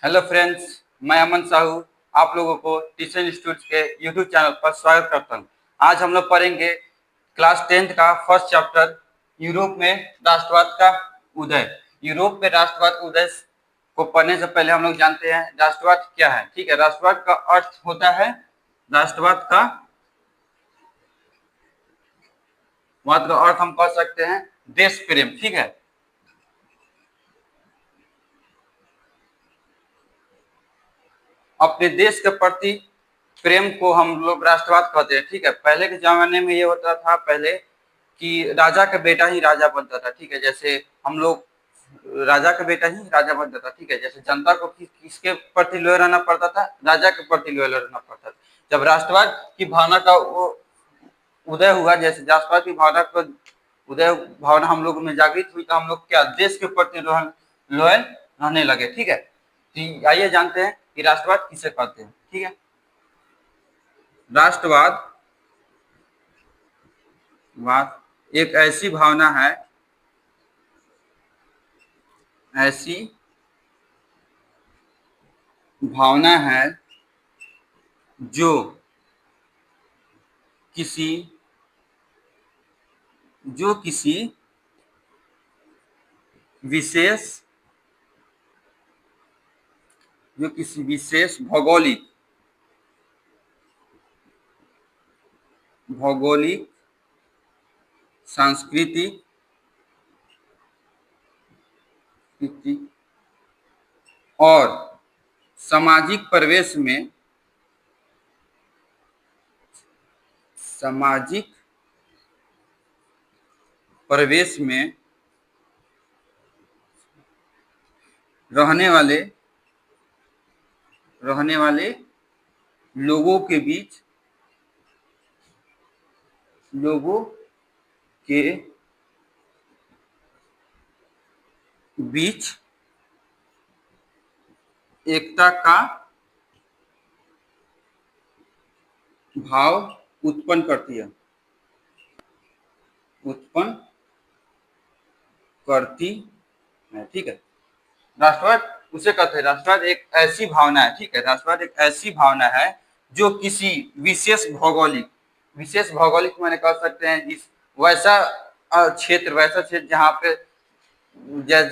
Hello friends, मैं अमन साहू आप लोगों को टीचर इंस्टीट्यूट के यूट्यूब चैनल पर स्वागत करता हूं। आज हम लोग पढ़ेंगे क्लास 10th का फर्स्ट चैप्टर यूरोप में राष्ट्रवाद का उदय। यूरोप में राष्ट्रवाद उदय को पढ़ने से पहले हम लोग जानते हैं राष्ट्रवाद क्या है। ठीक है, राष्ट्रवाद का अर्थ होता है राष्ट्रवाद का अर्थ हम कह सकते हैं देश प्रेम। ठीक है, अपने देश के प्रति प्रेम को हम लोग राष्ट्रवाद कहते हैं। ठीक है, पहले के जमाने में ये होता था पहले कि राजा का बेटा ही राजा बनता था। ठीक है, जैसे हम लोग राजा का बेटा ही राजा बनता था। ठीक है, जैसे जनता को किसके प्रति लॉयल रहना पड़ता था? राजा के प्रति लॉयल रहना पड़ता था। जब राष्ट्रवाद की भावना का उदय हुआ, जैसे राष्ट्रवाद की भावना का उदय भावना हम लोग में जागृत हुई, तो हम लोग क्या देश के प्रति लॉयल रहने लगे। ठीक है, तो आइए जानते हैं कि राष्ट्रवाद किसे कहते हैं। ठीक है, राष्ट्रवाद एक ऐसी भावना है, ऐसी भावना है जो किसी विशेष भौगोलिक सांस्कृतिक और सामाजिक परिवेश में रहने वाले लोगों के बीच एकता का भाव उत्पन्न करती है। ठीक है, राष्ट्रवाद उसे कहते हैं, राष्ट्रवाद एक ऐसी भावना है। ठीक है, राष्ट्रवाद एक ऐसी भावना है जो किसी विशेष भौगोलिक मैंने कह सकते हैं जिस वैसा क्षेत्र जहाँ पे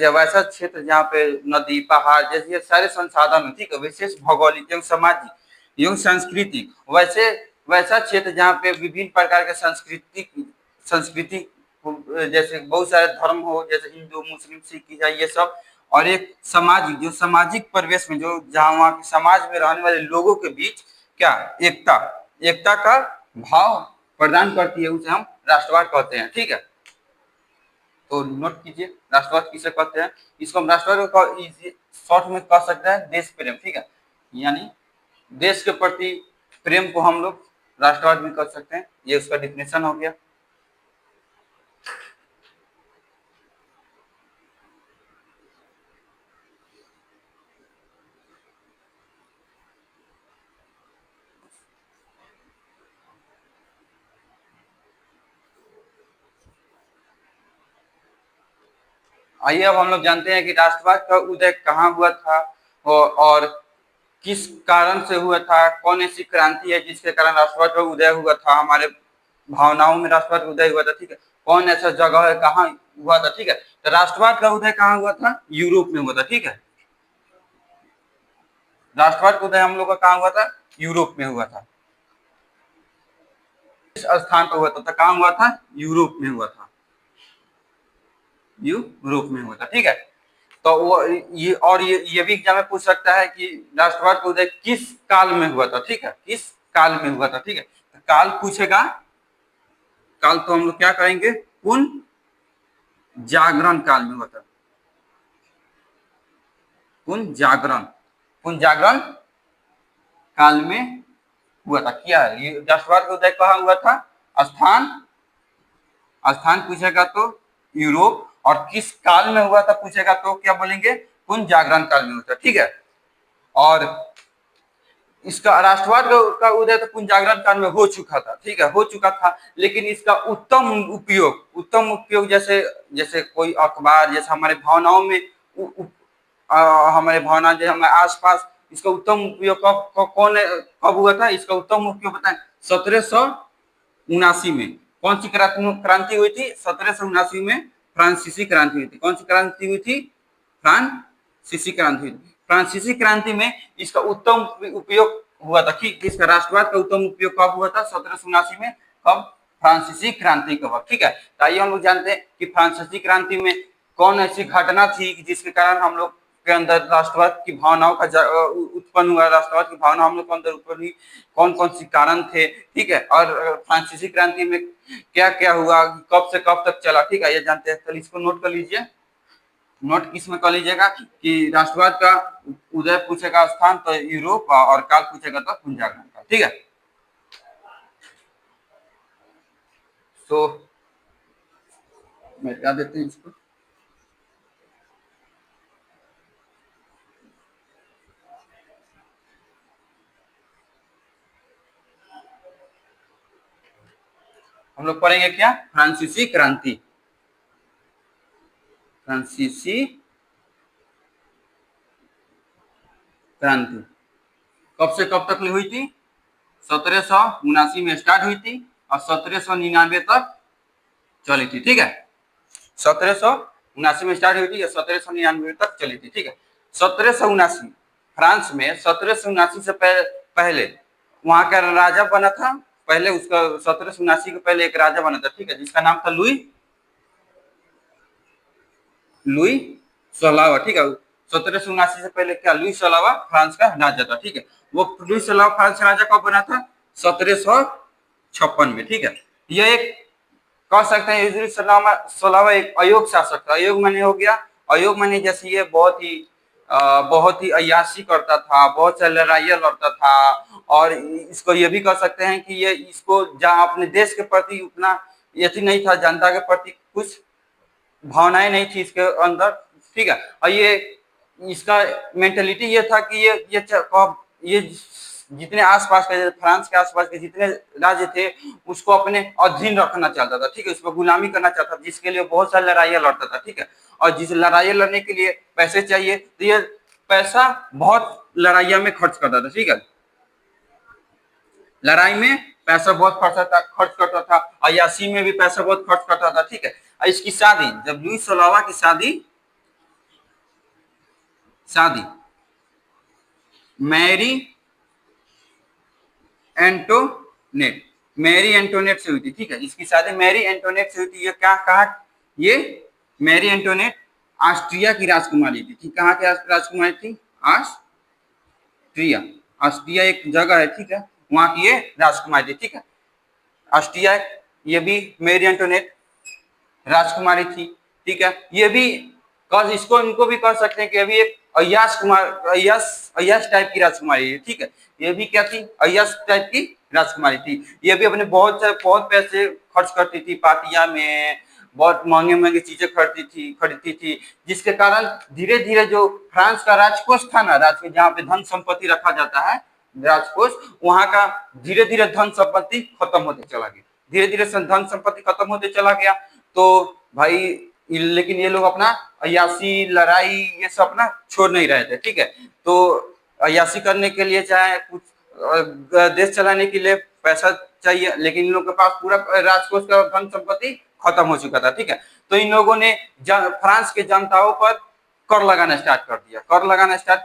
वैसा क्षेत्र जहाँ पे नदी पहाड़ जैसे सारे संसाधन है। ठीक है, विशेष भौगोलिक एवं सामाजिक एवं सांस्कृतिक वैसा क्षेत्र जहाँ पे विभिन्न प्रकार के संस्कृति जैसे बहुत सारे धर्म हो, जैसे हिंदू मुस्लिम सिख ईसाई ये सब, और एक सामाजिक परिवेश में जो जहाँ वहाँ के समाज में रहने वाले लोगों के बीच क्या एकता का भाव प्रदान करती है, उसे हम राष्ट्रवाद कहते हैं। ठीक है, तो नोट कीजिए राष्ट्रवाद किसे कहते हैं। इसको हम राष्ट्रवाद शॉर्ट में कह सकते हैं देश प्रेम। ठीक है, यानी देश के प्रति प्रेम को हम लोग राष्ट्रवाद भी कर सकते हैं। ये उसका डिफिनेशन हो गया। आइए अब हम लोग जानते हैं कि राष्ट्रवाद का उदय कहाँ हुआ था और किस कारण से हुआ था। कौन ऐसी क्रांति है जिसके कारण राष्ट्रवाद का उदय हुआ था, हमारे भावनाओं में राष्ट्रवाद का उदय हुआ था। ठीक है, कौन ऐसा जगह है, कहाँ हुआ था। ठीक है, तो राष्ट्रवाद का उदय कहाँ हुआ था? यूरोप में हुआ था। ठीक है, राष्ट्रवाद का उदय हम लोग का कहाँ हुआ था? यूरोप में हुआ था। इस स्थान पर हुआ था, कहाँ हुआ था? यूरोप में हुआ था। यूरोप में हुआ था। ठीक है, तो वो ये भी एग्जाम में पूछ सकता है कि राष्ट्रवाद का उदय किस काल में हुआ था। ठीक है, किस काल में हुआ था। ठीक है, तो काल पूछेगा, काल तो हम लोग क्या करेंगे? पुनः जागरण काल में हुआ था। पुनः जागरण काल में हुआ था। क्या है ये राष्ट्रवाद का उदय कहाँ हुआ था? स्थान पूछेगा तो यूरोप, और किस काल में हुआ था पूछेगा तो क्या बोलेंगे? पुनः जागरण काल में हुआ था। ठीक है, और इसका राष्ट्रवाद का उदय तो पुनः जागरण काल में हो चुका था। ठीक है, हो चुका था, लेकिन इसका उत्तम उपयोग जैसे कोई अखबार, जैसे हमारे भावनाओं में हमारे भावना जो हमारे आसपास, इसका उत्तम उपयोग कब हुआ था? इसका उत्तम उपयोग बताएं। 1779 में कौन सी क्रांति हुई थी? 1779 में फ्रांसीसी क्रांति हुई थी। कौन सी क्रांति हुई थी? फ्रांसीसी क्रांति हुई थी। फ्रांसीसी क्रांति में इसका उत्तम उपयोग हुआ था कि इसका राष्ट्रवाद का उत्तम उपयोग कब हुआ था? 1779 में। कब? फ्रांसीसी क्रांति का वक्त। ठीक है, तो आइए हम लोग जानते हैं कि फ्रांसीसी क्रांति में कौन ऐसी घटना थी जिसके कारण हम लोग के अंदर राष्ट्रवाद की भावनाओं का उत्पन्न हुआ, राष्ट्रवाद की भावना हम लोग के अंदर उत्पन्न हुई, कौन कौन सी कारण थे। ठीक है, और फ्रांसीसी क्रांति में क्या क्या हुआ, कब से कब तक चला। ठीक है, ये जानते हैं। तो इसको नोट कर लीजिए। नोट किसमें कर लीजिएगा कि राष्ट्रवाद का उदय पूछेगा स्थान तो यूरोप, और काल पूछेगा तो पुंजागरण का। ठीक है, तो मिटा देते हैं इसको। हम लोग पढ़ेंगे क्या? फ्रांसीसी क्रांति। फ्रांसीसी क्रांति कब से कब तक हुई थी? 1779 में स्टार्ट हुई थी और 1799 तक चली थी। ठीक है, 1779 में स्टार्ट हुई थी या 1799 तक चली थी। ठीक है, 1779 फ्रांस में 1779 से पहले वहां का राजा बना था। पहले उसका 1779 के पहले एक राजा बना था। ठीक है, जिसका नाम था लुई 16वां। ठीक है, 1779 से पहले क्या? लुई 16वां फ्रांस का राजा था। ठीक है, वो लुई 16वां फ्रांस का राजा कब बना था? 1756 में। ठीक है, यह एक कह सकते हैं लुई 16वां एक अयोग शासक था। अयोग माने हो गया, अयोग माने जैसे ये बहुत ही अय्याशी करता था, बहुत सा लड़ाइयाँ लड़ता था, और इसको ये भी कह सकते हैं कि ये इसको जहाँ अपने देश के प्रति उतना यति नहीं था, जनता के प्रति कुछ भावनाएं नहीं थी इसके अंदर। ठीक है, और ये इसका मेंटेलिटी ये था कि ये जितने आसपास के फ्रांस के आसपास के जितने राज्य थे उसको अपने अधीन रखना चाहता था। ठीक है, उसको गुलामी करना चाहता था, जिसके लिए बहुत सारी लड़ाइयाँ लड़ता था। ठीक है, और जिस लड़ाइयाँ लड़ने के लिए पैसे चाहिए तो ये पैसा बहुत लड़ाइयाँ में खर्च करता था। ठीक है, लड़ाई में पैसा बहुत खर्च करता था, अयासी में भी पैसा बहुत खर्च करता था। ठीक है, इसकी शादी, जब लुई 16वां की शादी मैरी एंटोनेट मैरी एंटोनेट से हुई थी। ठीक है, इसकी शादी मैरी एंटोनेट से हुई थी। ये क्या कहा? ये मैरी एंटोनेट ऑस्ट्रिया की राजकुमारी थी। ठीक, कहाँ की राजकुमारी थी? ऑस्ट्रिया। ऑस्ट्रिया एक जगह है। ठीक है, वहां की ये राजकुमारी थी। ठीक है, ऑस्ट्रिया, ये भी मैरी एंटोनेट राजकुमारी थी। ठीक है, ये भी इसको इनको भी कह सकते हैं कि अभी एक अय्याश टाइप की राजकुमारी है। ठीक है, ये भी क्या थी? अय्याश टाइप की राजकुमारी थी। ये भी अपने बहुत पैसे खर्च करती थी, पार्टियां में बहुत महंगे महंगे चीजें खरीदती थी, जिसके कारण धीरे धीरे जो फ्रांस का राजकोष था ना, जहाँ पे धन संपत्ति रखा जाता है, राजकोष, वहां का धीरे धीरे धन संपत्ति खत्म होते चला गया। धीरे धीरे धन संपत्ति खत्म होते चला गया। तो भाई लेकिन ये लोग अपना अयासी लड़ाई ये सब ना छोड़ नहीं रहे थे। ठीक है, तो अयासी करने के लिए चाहे कुछ देश चलाने के लिए पैसा चाहिए, लेकिन इन लोगों के पास पूरा राजकोष का धन संपत्ति खत्म हो चुका था। ठीक है, तो इन लोगों ने फ्रांस के जनताओं पर कर लगाना स्टार्ट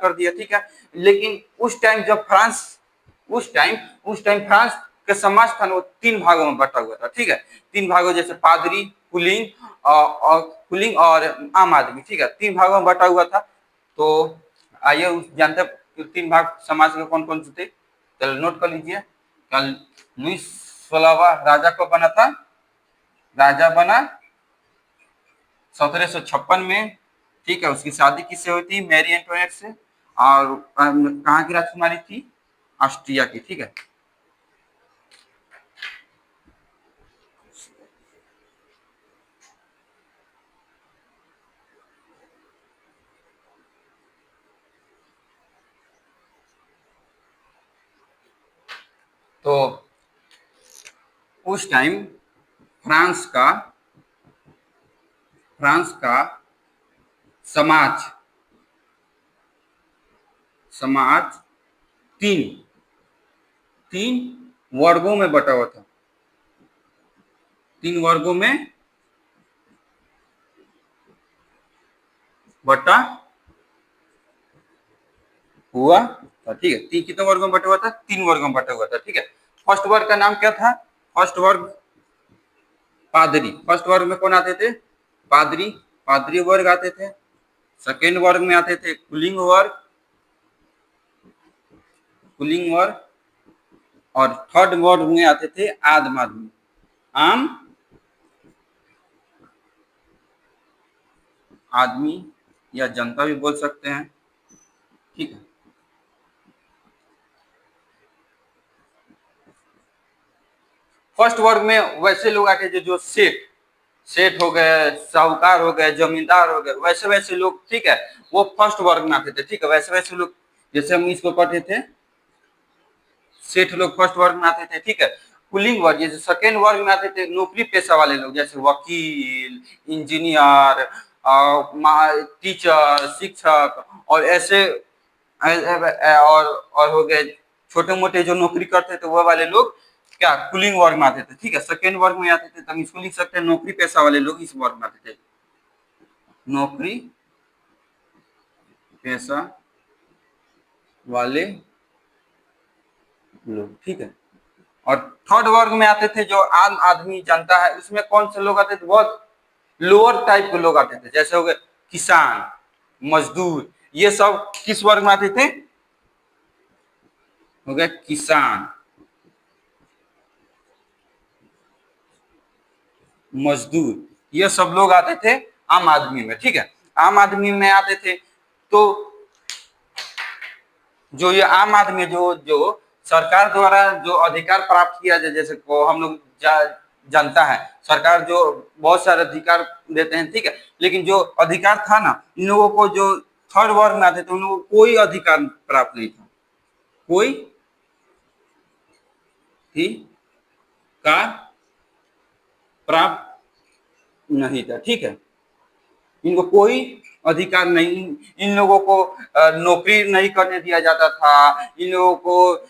कर दिया। ठीक है, लेकिन उस टाइम जब उस टाइम फ्रांस के समाज था वो तीन भागों में बटा हुआ था। ठीक है, तीन भागों, जैसे पादरी, कुलीन और आम आदमी। ठीक है, तीन भागों में बटा हुआ था। तो आइए जानते हैं तीन भाग समाज के कौन कौन से थे। चलो नोट कर लीजिए। कल लुई 16वां राजा को बना था, राजा बना 1756 में। ठीक है, उसकी शादी किससे हुई थी? मैरी एंटोनेट से। और कहाँ की राजकुमारी थी? ऑस्ट्रिया की। ठीक है, तो उस टाइम फ्रांस का समाज समाज तीन तीन वर्गों में बटा हुआ था, तीन वर्गों में बटा हुआ था, ठीक है। तीन कितने वर्गों में बटा हुआ था? तीन वर्गों में बटा हुआ था, ठीक है। फर्स्ट वर्ग का नाम क्या था? फर्स्ट वर्ग पादरी। फर्स्ट वर्ग में कौन आते थे? पादरी, पादरी वर्ग आते थे। सेकेंड वर्ग में आते थे कुलीन वर्ग, कुलीन वर्ग। और थर्ड वर्ग में आते थे आम आदमी, आम आदमी या जनता भी बोल सकते हैं, ठीक है। फर्स्ट वर्ग में वैसे लोग आते थे जो सेठ, सेठ हो गए, साहूकार हो गए, जमींदार हो गए, वैसे वैसे लोग, ठीक है, वो फर्स्ट वर्ग में आते थे, ठीक है। वैसे वैसे लोग, जैसे हम इसको पढ़ते थे, सेठ लोग फर्स्ट वर्ग में आते थे, ठीक है। पुलिंग वर्ग जैसे सेकेंड वर्ग में आते थे नौकरी पेशा वाले लोग, जैसे वकील, इंजीनियर, टीचर, शिक्षक, और ऐसे और हो गए छोटे मोटे जो नौकरी करते थे वो वाले लोग क्या कुलिंग वर्ग में आते थे, ठीक है। सेकेंड वर्ग में आते थे, तब इसको लिख सकते हैं नौकरी पेशा वाले लोग इस वर्ग में आते थे, नौकरी पेशा वाले लोग, ठीक है। और थर्ड वर्ग में आते थे जो आम आदमी जनता है, उसमें कौन से लोग आते थे? बहुत लोअर टाइप के लोग आते थे, जैसे हो गए किसान, मजदूर, ये सब किस वर्ग में आते थे? हो गया किसान, मजदूर, ये सब लोग आते थे आम आदमी में, ठीक है। आम आदमी में आते थे, तो जो ये आम आदमी जो जो सरकार द्वारा जो अधिकार प्राप्त किया जाए, जैसे को हम लोग जानता है सरकार जो बहुत सारे अधिकार देते हैं, ठीक है। लेकिन जो अधिकार था ना, इन लोगों को जो थर्ड वर्ग में आते थे उन लोगों को कोई अधिकार प्राप्त नहीं था, कोई का प्राप्त नहीं था, ठीक है। इनको कोई अधिकार नहीं, इन लोगों को नौकरी नहीं करने दिया जाता था, इन लोगों को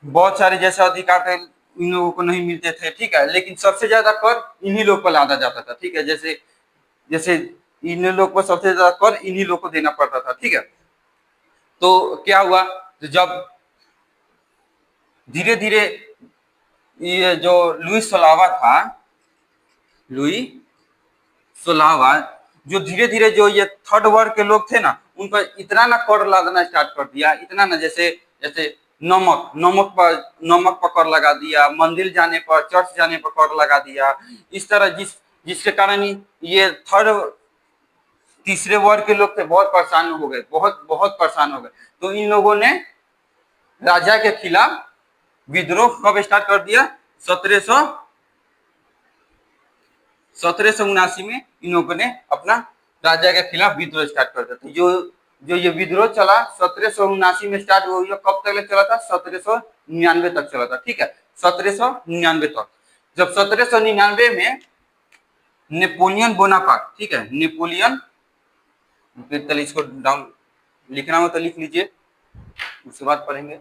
बहुत सारे जैसे अधिकार थे इन लोगों को नहीं मिलते थे, ठीक है। लेकिन सबसे ज्यादा कर इन्हीं लोग को लादा जाता था, ठीक है। जैसे जैसे इन लोग को सबसे ज्यादा कर इन्हीं लोग को देना पड़ता था, ठीक है। तो क्या हुआ, तो जब धीरे धीरे ये जो लुई सोलावा था, लुई सोलावा, जो धीरे धीरे जो ये थर्ड वर्ग के लोग थे ना, उन पर इतना ना कर लादना स्टार्ट कर दिया, इतना ना, जैसे जैसे नमक पर कर लगा दिया, मंदिर जाने पर, चर्च जाने पर कर लगा दिया, इस तरह जिसके कारण ये थर्ड तीसरे वर्ग के लोग थे बहुत परेशान हो गए, बहुत बहुत परेशान हो गए। तो इन लोगों ने राजा के खिलाफ विद्रोह कब स्टार्ट कर दिया? 1779 में इन लोगों ने अपना राजा के खिलाफ विद्रोह स्टार्ट कर दिया। जो जो ये विद्रोह चला 1779 में स्टार्ट हो गया, कब तक चला था? 1799 तक चला था, ठीक है। 1799 तक, जब 1799 में नेपोलियन बोनापार्ट, ठीक है, नेपोलियन, फिर इसको डाउन लिखना हो तो लिख लीजिए, उसके बाद पढ़ेंगे।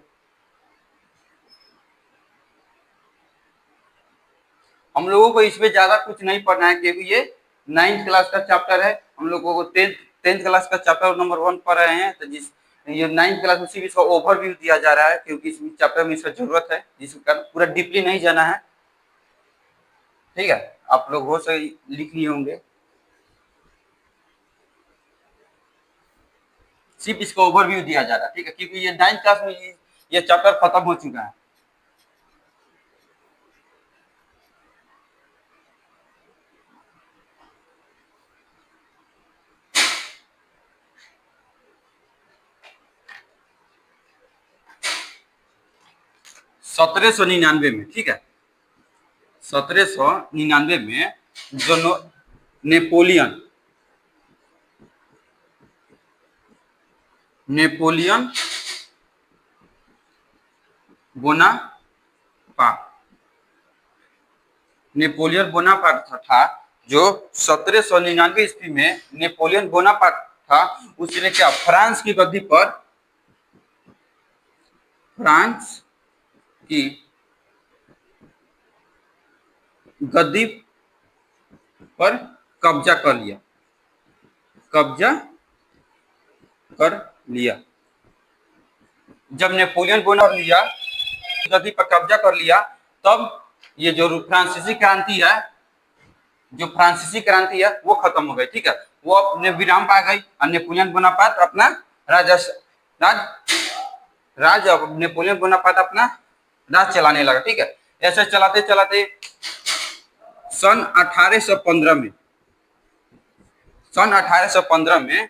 हम लोगों को इसमें ज्यादा कुछ नहीं पढ़ना है, क्योंकि ये 9th क्लास का चैप्टर है, हम लोगों को 10th क्लास का चैप्टर नंबर 1 पढ़ रहे हैं, तो जिस ये 9th क्लास में सिर्फ इसका ओवरव्यू दिया जा रहा है, क्योंकि इस चैप्टर में इसका जरूरत है, जिसके कारण पूरा डीपली नहीं जाना है, ठीक है। आप लोग हो सके लिख लिए होंगे, सिर्फ इसका ओवरव्यू दिया जा रहा है, ठीक है, क्योंकि ये 9th क्लास में ये चैप्टर खत्म हो चुका है। सत्रह सौ निन्यानवे में, ठीक है, 1799 में जो Napoleon Napoleon Bonaparte Napoleon Bonaparte था, जो 1799 ईस्वी में नेपोलियन बोनापार्ट था, उसने क्या फ्रांस की गद्दी पर फ्रांस की गद्दी पर कब्जा कर लिया, कब्जा कर लिया। जब नेपोलियन बोना लिया, गद्दी पर कब्जा कर लिया, तब ये जो फ्रांसीसी क्रांति है, जो फ्रांसीसी क्रांति है वो खत्म हो गई। ठीक है, वो अपने विराम पा गई और नेपोलियन बोनापार्ट अपना राज राज नेपोलियन बोनापार्ट अपना राज चलाने लगा। ठीक है, ऐसे चलाते चलाते सन 1815 में, सन 1815 में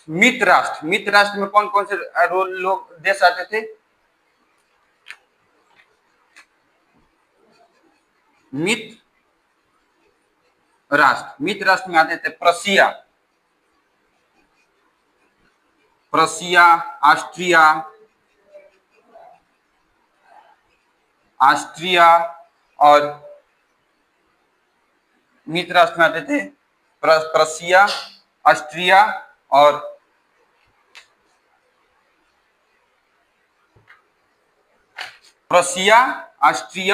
मित्र राष्ट्र में कौन कौन से लोग देश आते थे? मित्र राष्ट्र में आते थे प्रशिया, ऑस्ट्रिया, और मित्र राष्ट्र में आते थे प्रशिया, ऑस्ट्रिया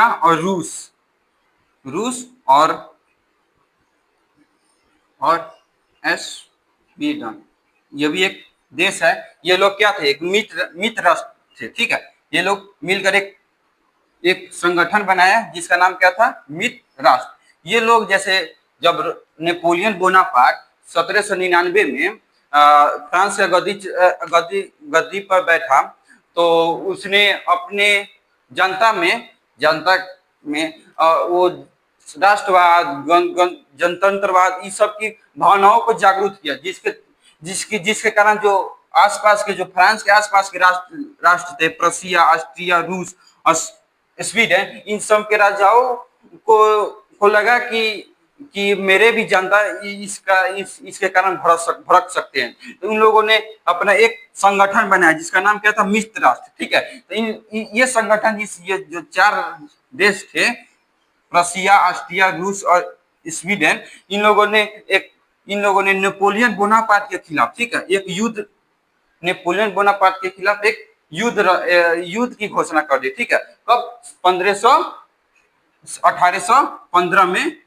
और रूस और स्वीडन, ये भी एक देश है। ये लोग क्या थे? एक मित्र राष्ट्र थे। ठीक है, ये लोग मिलकर एक संगठन बनाया जिसका नाम क्या था? मित्र राष्ट्र। ये लोग जैसे जब नेपोलियन बोनापार्ट 1799 में फ्रांस के गद्दी पर बैठा, तो उसने अपने जनता में वो राष्ट्रवाद, जनतंत्रवाद, इस सब की भावनाओं को जागरूक किया, जिसके कारण जो आसपास के, जो फ्रांस के आसपास के राष्ट्र थे, प्रशिया, ऑस्ट्रिया, रूस और स्वीडन, इन सब के राजाओं को लगा कि मेरे भी जनता इसके कारण भड़क सकते हैं। तो उन लोगों ने अपना एक संगठन बनाया जिसका नाम क्या था? मित्र राष्ट्र। ठीक है, तो ये संगठन, ये जो 4 देश थे, प्रशिया, ऑस्ट्रिया, रूस और स्वीडन, इन लोगों ने नेपोलियन बोनापार्ट के खिलाफ, ठीक है, एक युद्ध, नेपोलियन बोनापार्ट के खिलाफ एक युद्ध की घोषणा कर दी। ठीक है, कब? 1815 में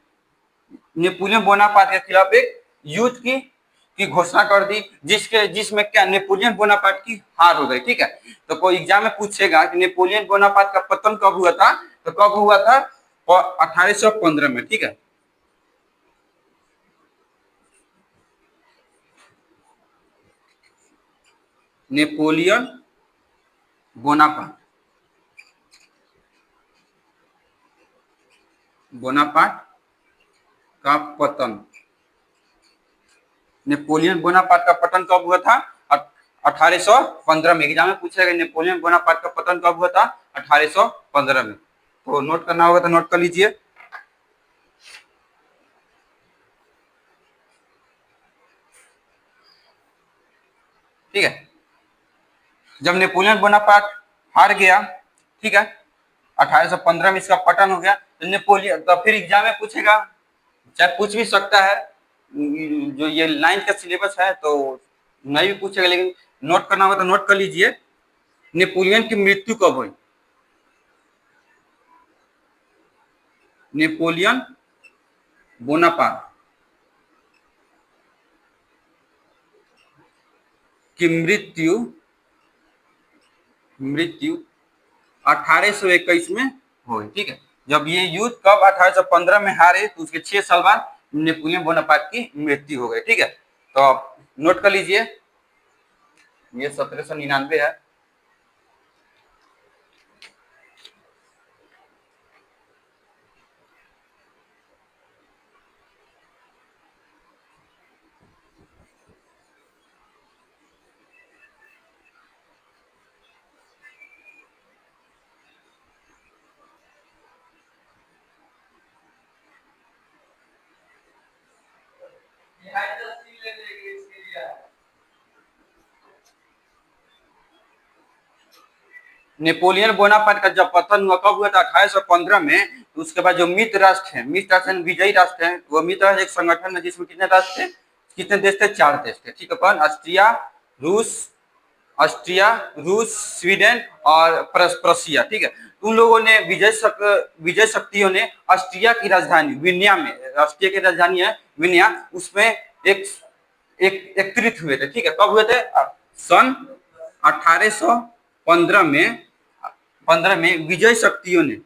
नेपोलियन बोनापार्ट के खिलाफ एक युद्ध की घोषणा कर दी, जिसमें क्या? नेपोलियन बोनापार्ट की हार हो गई। ठीक है, तो कोई एग्जाम में पूछेगा कि नेपोलियन बोनापार्ट का पतन कब हुआ था, तो कब हुआ था? 1815 में। ठीक है, नेपोलियन बोनापार्ट का पतन, नेपोलियन बोनापार्ट का पतन कब हुआ था? 1815 में। एग्जाम में पूछेगा नेपोलियन बोनापार्ट का पतन कब हुआ था? 1815 में। तो नोट करना होगा तो नोट कर लीजिए। ठीक है, जब नेपोलियन बोनापार्ट हार गया, ठीक है, 1815 में इसका पतन हो गया, तो नेपोलियन, तो फिर एग्जाम में पूछेगा, चाहे पूछ भी सकता है, जो ये 9th का सिलेबस है तो नहीं भी पूछेगा, लेकिन नोट करना होगा तो नोट कर लीजिए। नेपोलियन की मृत्यु कब हुई? नेपोलियन बोनापार्ट की मृत्यु 1821 में हुई। ठीक है, जब ये युद्ध कब 1815 में हारे, तो उसके 6 साल बाद नेपोलियन बोनापार्ट की मृत्यु हो गई। ठीक है, तो आप नोट कर लीजिए, ये 1799 है। नेपोलियन बोनापार्ट का जब पतन हुआ, कब हुआ था? 1815 में। तो उसके बाद जो मित्र राष्ट्र विजयी राष्ट्र है, वो मित्र राष्ट्र एक संगठन है जिसमें कितने राष्ट्र थे? कितने देश थे? 4 देश थे। ठीक है, कौन? ऑस्ट्रिया, रूस, ऑस्ट्रिया, रूस, स्वीडन और प्रशिया, ठीक है। उन लोगों ने विजय शक्तियों ने ऑस्ट्रिया की राजधानी विन्या में, ऑस्ट्रिया की राजधानी है विन्या, उसमें एक एकत्रित हुए थे, ठीक है। कब हुए थे? सन 1815 में, 15 में विजय शक्तियों ने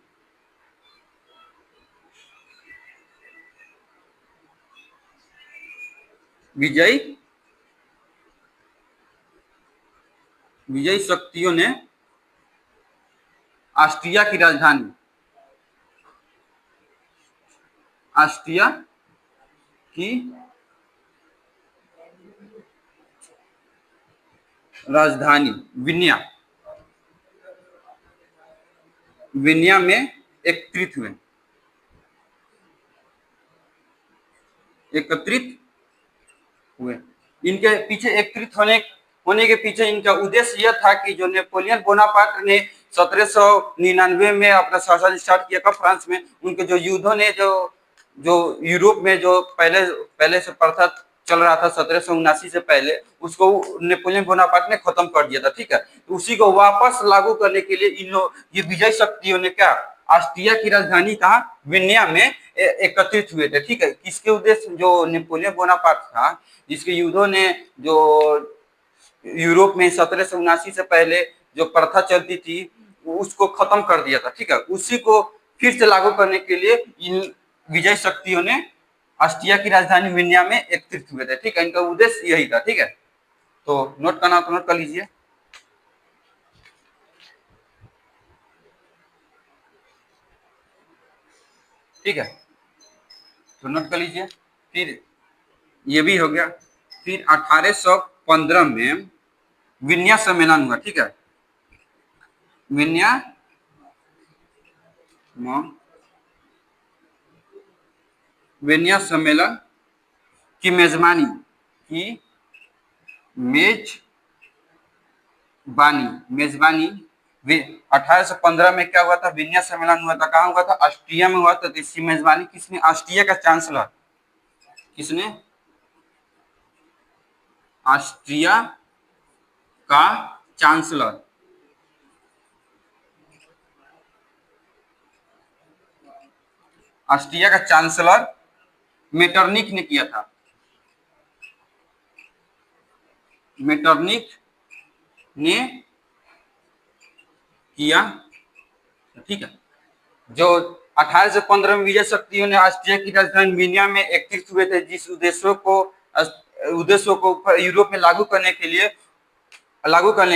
विजय विजय शक्तियों ने ऑस्ट्रिया की राजधानी, ऑस्ट्रिया की राजधानी विन्या विन्या में एकत्रित हुए। इनके पीछे एकत्रित होने के पीछे इनका उद्देश्य यह था कि जो नेपोलियन बोनापार्ट ने 1799 में अपना शासन स्टार्ट किया था फ्रांस में, उनके जो युद्धों ने जो जो यूरोप में जो पहले से प्रथा चल रहा था 1779 से पहले, उसको नेपोलियन बोनापार्ट ने खत्म कर दिया था, ठीक है। तो उसी को वापस लागू करने के लिए ये विजय शक्तियों ने क्या, ऑस्ट्रिया की राजधानी कहा विन्या में एकत्रित हुए थे, ठीक है। किसके उद्देश्य? जो नेपोलियन बोनापार्ट था, जिसके युद्धों ने जो यूरोप में 1779 से पहले जो प्रथा चलती थी उसको खत्म कर दिया था, ठीक है। उसी को फिर से लागू करने के लिए इन विजय शक्तियों ने ऑस्ट्रिया की राजधानी विन्या में एकत्रित हुए थे, ठीक है। इनका उद्देश्य यही था, ठीक है। तो नोट करना तो नोट कर लीजिए, ठीक है। तो नोट कर लीजिए। फिर ये भी हो गया। फिर 1815 में विन्या सम्मेलन हुआ, ठीक है। विन्या विन्या सम्मेलन की मेजबानी 1815 में क्या हुआ था? विन्या सम्मेलन हुआ था। कहाँ हुआ था? ऑस्ट्रिया में हुआ था। तो इसकी मेजबानी किसने? ऑस्ट्रिया का चांसलर। किसने? ऑस्ट्रिया का चांसलर, ऑस्ट्रिया का चांसलर मेटरनिक ने किया था। मेटरनिक ने किया, ठीक है। जो 1815 में विजय शक्तियों ने ऑस्ट्रिया की राजधानी विन्या में एकत्रित हुए थे, जिस उद्देश्यों को यूरोप में लागू करने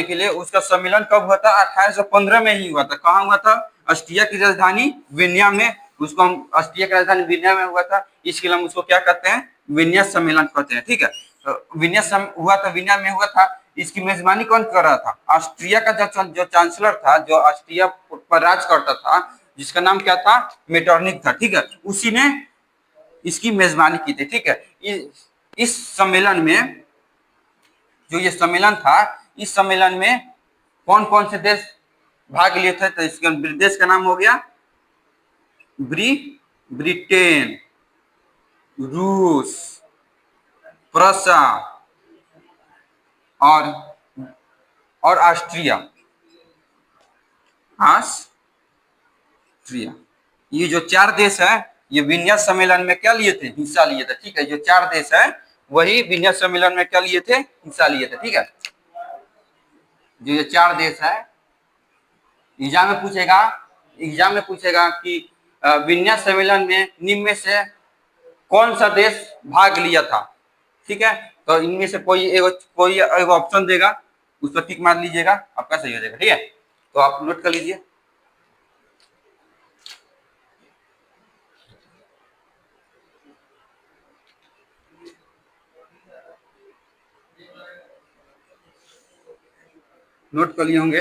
के लिए उसका सम्मेलन कब हुआ था? 1815 में ही हुआ था। कहाँ हुआ था? ऑस्ट्रिया की राजधानी विन्या में। उसको हम ऑस्ट्रिया की राजधानी विन्या में हुआ था, इसके लिए हम उसको क्या कहते हैं? विन्या सम्मेलन कहते हैं, ठीक है। तो हुआ था, विन्या में हुआ था। इसकी मेजबानी कौन कर रहा था? ऑस्ट्रिया का जो चांसलर था, जो ऑस्ट्रिया पर राज करता था, जिसका नाम क्या था? मेटरनिक था, ठीक है। उसी ने इसकी मेजबानी की थी, ठीक है। इस सम्मेलन में, जो ये सम्मेलन था, इस सम्मेलन में कौन कौन से देश भाग लिए थे? तो इसके देश का नाम हो गया ब्रिटेन, रूस, प्रशा और ऑस्ट्रिया। ये जो 4 देश है, ये विन्यास सम्मेलन में क्या लिए थे? हिस्सा लिए थे, ठीक है। जो 4 देश है वही विन्यास सम्मेलन में क्या लिए थे? हिस्सा लिए थे, ठीक है। जो ये 4 देश है, एग्जाम में पूछेगा कि विन्यास सम्मेलन में निम्न में से कौन सा देश भाग लिया था, ठीक है। तो इनमें से कोई एक ऑप्शन देगा, उस पर टिक मार लीजिएगा, आपका सही हो जाएगा, ठीक है। तो आप नोट कर लीजिए। नोट कर लिए होंगे।